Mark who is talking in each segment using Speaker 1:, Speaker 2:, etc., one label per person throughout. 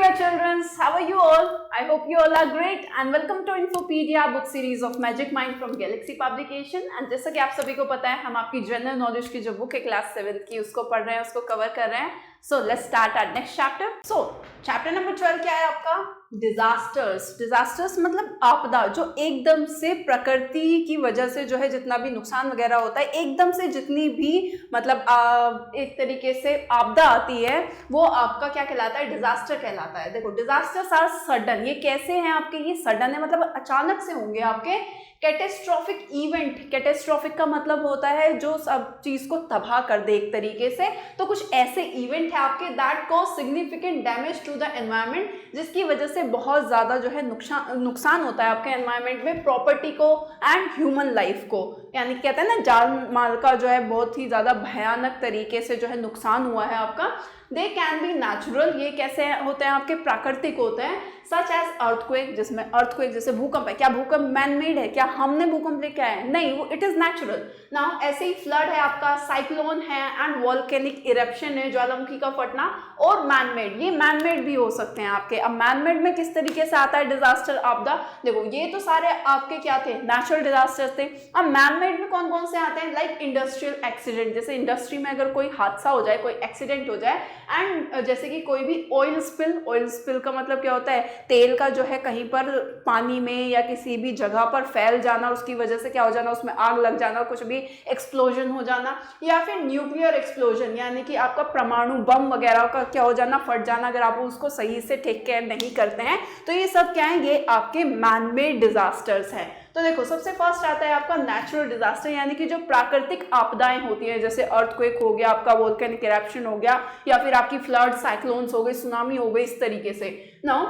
Speaker 1: dear children, how are you all? I hope you all are great and welcome to Infopedia book series of Magic Mind from Galaxy Publication. And जैसा कि आप सभी को पता है हम आपकी जनरल नॉलेज की जो बुक है क्लास 7th की उसको पढ़ रहे हैं, उसको कवर कर रहे हैं. So let's start our next chapter. So chapter number 12 क्या है आपका? डिजास्टर्स मतलब आपदा, जो एकदम से प्रकृति की वजह से जो है जितना भी नुकसान वगैरह होता है, एकदम से जितनी भी मतलब एक तरीके से आपदा आती है वो आपका क्या कहलाता है? डिजास्टर कहलाता है. देखो डिजास्टर्स आर सडन. ये कैसे हैं आपके? ये सडन है मतलब अचानक से होंगे आपके. कैटेस्ट्रॉफिक इवेंट, कैटेस्ट्रॉफिक का मतलब होता है जो सब चीज को तबाह कर दे एक तरीके से. तो कुछ ऐसे इवेंट है आपके that cause significant damage to the environment, जिसकी वजह से बहुत ज्यादा जो है नुकसान होता है आपके एनवायरनमेंट में, प्रॉपर्टी को एंड ह्यूमन लाइफ को. यानी कहते हैं ना जान माल का जो है बहुत ही ज्यादा भयानक तरीके से जो है नुकसान हुआ है आपका. They can be natural. ये कैसे होते हैं? आपके प्राकृतिक होते हैं. सच एज अर्थक्वेक, जिसमें अर्थक्वेक जैसे भूकंप है. क्या भूकंप मैन मेड है? क्या हमने भूकंप लेके आए? नहीं, वो इट इज नेचुरल. नाउ ऐसे ही फ्लड है आपका, साइक्लोन है एंड वॉल्केनिक इरप्शन है, ज्वालामुखी का फटना, और मैन मेड. ये मैन मेड भी हो सकते हैं आपके. अब मैन मेड में किस तरीके से आता है डिजास्टर आपदा? देखो ये तो सारे आपके क्या थे? नेचुरल डिजास्टर थे. अब मैन मेड में कौन कौन से आते हैं? लाइक इंडस्ट्रियल एक्सीडेंट, जैसे इंडस्ट्री में अगर कोई हादसा हो जाए, कोई एक्सीडेंट हो जाए, एंड जैसे कि कोई भी ऑयल स्पिल. ऑयल स्पिल का मतलब क्या होता है? तेल का जो है कहीं पर पानी में या किसी भी जगह पर फैल जाना, उसकी वजह से क्या हो जाना? उसमें आग लग जाना, कुछ भी एक्सप्लोजन हो जाना. या फिर न्यूक्लियर एक्सप्लोजन, यानी कि आपका परमाणु बम वगैरह का क्या हो जाना? फट जाना, अगर आप उसको सही से टेक केयर नहीं करते हैं. तो ये सब क्या है? ये आपके मैन मेड डिजास्टर्स हैं. तो देखो सबसे फर्स्ट आता है आपका नेचुरल डिजास्टर, यानी कि जो प्राकृतिक आपदाएं होती हैं, जैसे अर्थक्वेक हो गया आपका, वोल्केनिक इरप्शन हो गया, या फिर आपकी फ्लड, साइक्लोन्स हो गए, सुनामी हो गई, इस तरीके से. Now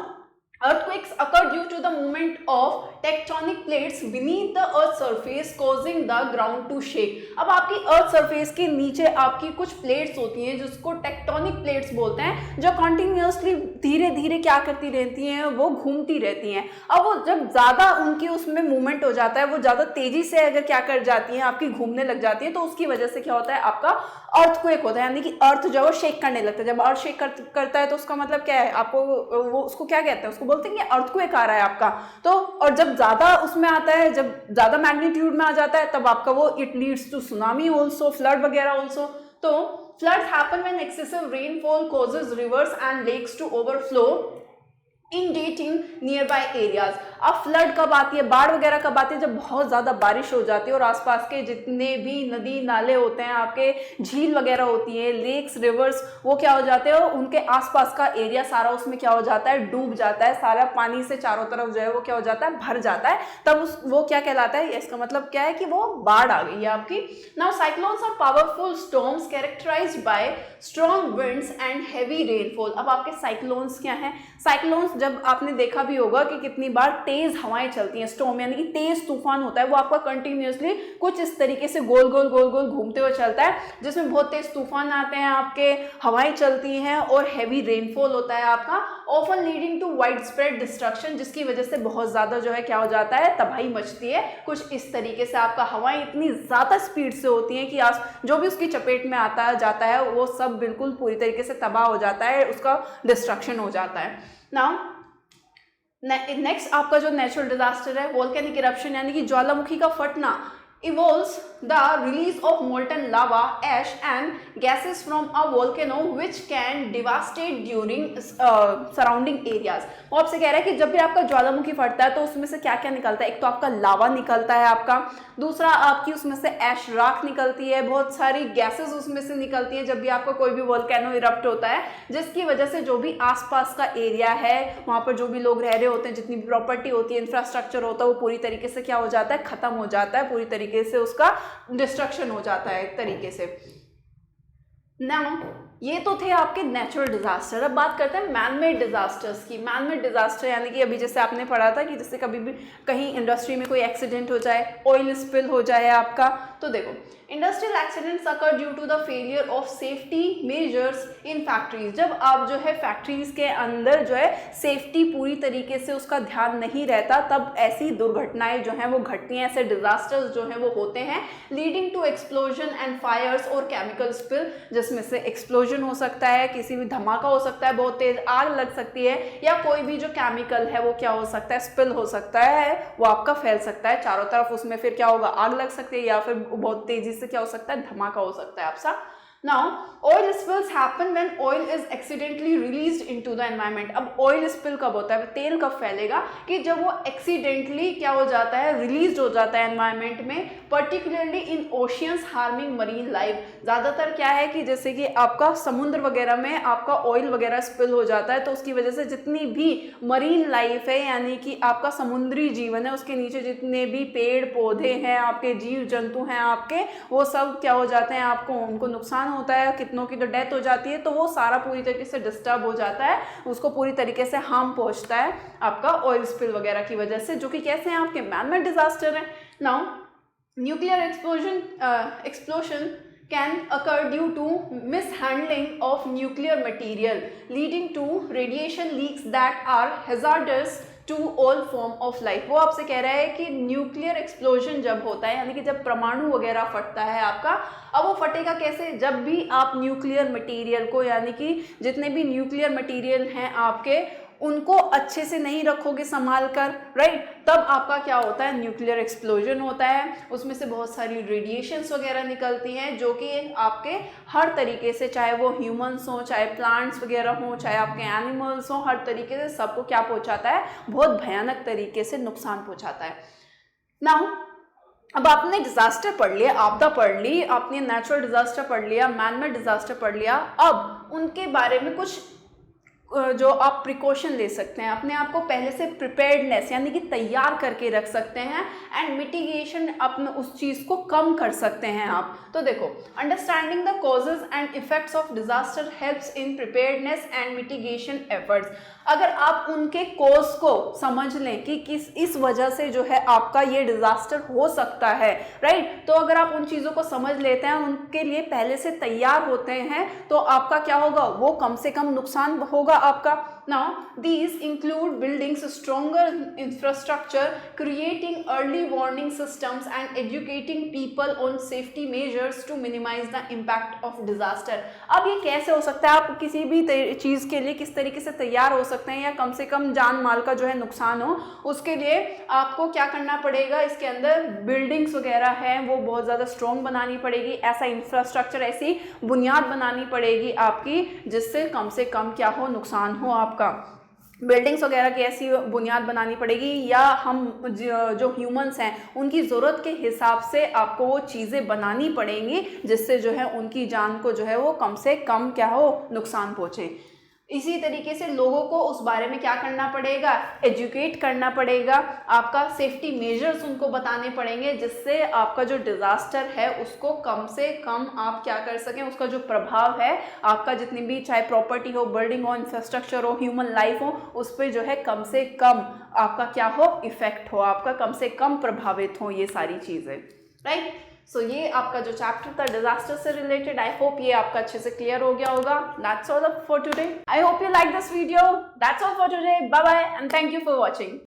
Speaker 1: earthquakes occur due to the movement of tectonic plates beneath the earth surface causing the ground to shake. अब आपकी अर्थ सरफेस के नीचे आपकी कुछ प्लेट्स होती हैं जिसको टेक्टोनिक प्लेट्स बोलते हैं, जो कंटिन्यूअसली धीरे धीरे क्या करती रहती हैं? वो घूमती रहती हैं. अब वो जब ज्यादा उनकी उसमें मूवमेंट हो जाता है, वो ज्यादा तेजी से अगर क्या कर जाती हैं आपकी, घूमने लग जाती है, तो उसकी वजह से क्या होता है? आपका अर्थक्वेक होता है. यानी कि अर्थ जो है शेक करने लगता है. जब अर्थ शेक करता है तो उसका मतलब क्या है? आपको वो उसको क्या कहते हैं? उसको बोलते हैं कि अर्थक्वेक आ रहा है आपका. तो और जब ज्यादा उसमें आता है, जब ज्यादा मैग्नीट्यूड में आ जाता है, तब आपका वो it leads to tsunami also, flood वगैरह ऑल्सो. तो floods happen when excessive rainfall causes rivers and lakes to overflow inundating nearby areas. अब फ्लड कब आती है, बाढ़ वगैरह कब आती है? जब बहुत ज़्यादा बारिश हो जाती है और आसपास के जितने भी नदी नाले होते हैं आपके, झील वगैरह होती है, लेक्स, रिवर्स, वो क्या हो जाते हैं? उनके आसपास का एरिया सारा उसमें क्या हो जाता है? डूब जाता है. सारा पानी से चारों तरफ जो है वो क्या हो जाता है? भर जाता है. तब वो क्या कहलाता है? इसका मतलब क्या है कि वो बाढ़ आ गई है आपकी. Now cyclones are powerful storms characterized by strong winds and heavy rainfall. अब आपके साइक्लोन्स क्या है? साइक्लोन्स जब आपने देखा भी होगा कि कितनी बार तेज हवाएं चलती हैं, स्टॉर्म यानी कि तेज तूफान होता है, वो आपका कंटिन्यूअसली कुछ इस तरीके से गोल गोल गोल गोल घूमते हुए चलता है, जिसमें बहुत तेज तूफान आते हैं आपके, हवाएं चलती हैं और हैवी रेनफॉल होता है आपका, often leading to wide spread destruction, जिसकी वजह से बहुत ज्यादा जो है क्या हो जाता है? तबाही मचती है. कुछ इस तरीके से आपका हवाएं इतनी ज्यादा स्पीड से होती हैं कि जो भी उसकी चपेट में आता जाता है वो सब बिल्कुल पूरी तरीके से तबाह हो जाता है, उसका डिस्ट्रक्शन हो जाता है. नाउ नेक्स्ट आपका जो नेचुरल डिजास्टर है वोल्केनिक इरप्शन, यानी कि ज्वालामुखी का फटना. involves the release of molten lava, ash and gases from a volcano which can devastate during surrounding areas. वो आपसे कह रहा है कि जब भी आपका ज्वालामुखी फटता है तो उसमें से क्या क्या निकलता है? एक तो आपका लावा निकलता है आपका, दूसरा आपकी उसमें से ऐश राख निकलती है, बहुत सारी गैसेस उसमें से निकलती हैं जब भी आपका कोई भी वोल्केनो इरप्ट होता है, जिसकी वजह से जो भी आसपास का एरिया है, वहाँ पर जो भी लोग रह रहे होते हैं, जितनी भी प्रॉपर्टी होती है, इंफ्रास्ट्रक्चर होता है, वो पूरी तरीके से क्या हो जाता है? खत्म हो जाता है. पूरी तरीके से उसका डिस्ट्रक्शन हो जाता है एक तरीके से. नाउ ये तो थे आपके नेचुरल डिजास्टर. अब बात करते हैं मैन मेड डिजास्टर्स की. मैन मेड डिजास्टर यानी कि अभी जैसे आपने पढ़ा था कि जैसे कभी भी कहीं इंडस्ट्री में कोई एक्सीडेंट हो जाए, ऑयल स्पिल हो जाए आपका, तो देखो industrial accidents occur due to the failure of safety measures in factories. जब आप जो है फैक्ट्रीज के अंदर जो है सेफ्टी पूरी तरीके से उसका ध्यान नहीं रहता, तब ऐसी दुर्घटनाएं जो हैं वो घटती हैं, ऐसे डिजास्टर्स जो हैं वो होते हैं, leading to explosion and fires और केमिकल स्पिल, जिसमें से एक्सप्लोजन एक्सप्लोजन हो सकता है, किसी भी धमाका हो सकता है, बहुत तेज आग लग सकती है, या कोई भी जो केमिकल है वो क्या हो सकता है, स्पिल हो सकता है, वो आपका फैल सकता है चारों तरफ, उसमें फिर क्या होगा, आग लग सकती है, या फिर बहुत तेजी से क्या हो सकता है, धमाका हो सकता है आपका। Now, oil spills happen when oil is accidentally released into the environment. अब oil spill कब होता है, तेल कब फैलेगा, कि जब वो accidentally क्या हो जाता है, released हो जाता है environment में, particularly in oceans harming marine life. ज़्यादातर क्या है कि जैसे कि आपका समुद्र वगैरह में आपका ऑयल वगैरह स्पिल हो जाता है, तो उसकी वजह से जितनी भी मरीन लाइफ है, यानी कि आपका समुद्री जीवन है, उसके नीचे जितने भी पेड़ पौधे हैं, आपके जीव जंतु हैं आपके, वो सब क्या हो जाते हैं, आपको उनको नुकसान होता है, कितनों की तो डेथ हो जाती है, तो वो सारा पूरी तरीके से डिस्टर्ब हो जाता है, उसको पूरी तरीके से हार्म पहुंचता है आपका ऑयल स्पिल वगैरह की वजह से, जो कि कैसे हैं, आपके मैन-मेड डिजास्टर है। Now nuclear explosion can occur due to mishandling of nuclear material leading to radiation leaks that are hazardous to all form of life। वो आपसे कह रहा है कि न्यूक्लियर एक्सप्लोजन जब होता है, यानी कि जब परमाणु वगैरह फटता है आपका, अब वो फटेगा कैसे, जब भी आप न्यूक्लियर मटेरियल को, यानी कि जितने भी न्यूक्लियर मटेरियल हैं आपके, उनको अच्छे से नहीं रखोगे संभाल कर, राइट, तब आपका क्या होता है, न्यूक्लियर एक्सप्लोजन होता है। उसमें से बहुत सारी रेडिएशंस वगैरह निकलती हैं, जो कि आपके हर तरीके से, चाहे वो ह्यूमंस हो, चाहे प्लांट्स वगैरह हो, चाहे आपके एनिमल्स हो, हर तरीके से सबको क्या पहुंचाता है, बहुत भयानक तरीके से नुकसान पहुंचाता है। नाउ अब आपने डिजास्टर पढ़ लिया, आपदा पढ़ ली, आपने नेचुरल डिजास्टर पढ़ लिया, मैन-मेड डिजास्टर पढ़ लिया, अब उनके बारे में कुछ जो आप प्रिकॉशन ले सकते हैं, अपने आप को पहले से प्रिपेयर्डनेस यानी कि तैयार करके रख सकते हैं, एंड मिटिगेशन अपने उस चीज़ को कम कर सकते हैं आप। तो देखो, understanding the causes and effects of disaster helps in preparedness and mitigation efforts. अगर आप उनके कॉज को समझ लें कि किस इस वजह से जो है आपका ये डिजास्टर हो सकता है, राइट, तो अगर आप उन चीज़ों को समझ लेते हैं, उनके लिए पहले से तैयार होते हैं, तो आपका क्या होगा, वो कम से कम नुकसान होगा आपका। Now, these include building stronger infrastructure, creating early warning systems, and educating people on safety measures to minimize the impact of disaster. अब ये कैसे हो सकता है, आप किसी भी चीज़ के लिए किस तरीके से तैयार हो सकते हैं, या कम से कम जान माल का जो है नुकसान हो, उसके लिए आपको क्या करना पड़ेगा, इसके अंदर बिल्डिंग्स वगैरह हैं वो बहुत ज़्यादा स्ट्रॉन्ग बनानी पड़ेगी, ऐसा इंफ्रास्ट्रक्चर, ऐसी बुनियाद बनानी पड़ेगी आपकी, जिससे कम से कम क्या हो, नुकसान हो आपका। बिल्डिंग्स वगैरह की ऐसी बुनियाद बनानी पड़ेगी, या हम जो ह्यूमंस हैं उनकी ज़रूरत के हिसाब से आपको वो चीज़ें बनानी पड़ेंगी, जिससे जो है उनकी जान को जो है वो कम से कम क्या हो, नुकसान पहुँचे। इसी तरीके से लोगों को उस बारे में क्या करना पड़ेगा, एजुकेट करना पड़ेगा, आपका सेफ्टी मेजर्स उनको बताने पड़ेंगे, जिससे आपका जो डिज़ास्टर है उसको कम से कम आप क्या कर सकें, उसका जो प्रभाव है आपका, जितनी भी चाहे प्रॉपर्टी हो, बिल्डिंग हो, इंफ्रास्ट्रक्चर हो, ह्यूमन लाइफ हो, उस पर जो है कम से कम आपका क्या हो, इफेक्ट हो, आपका कम से कम प्रभावित हो ये सारी चीज़ें, राइट। सो ये आपका जो चैप्टर था डिजास्टर से रिलेटेड, आई होप ये आपका अच्छे से क्लियर हो गया होगा। That's all for today. I hope you like this video. That's all for today. Bye bye and thank you for watching.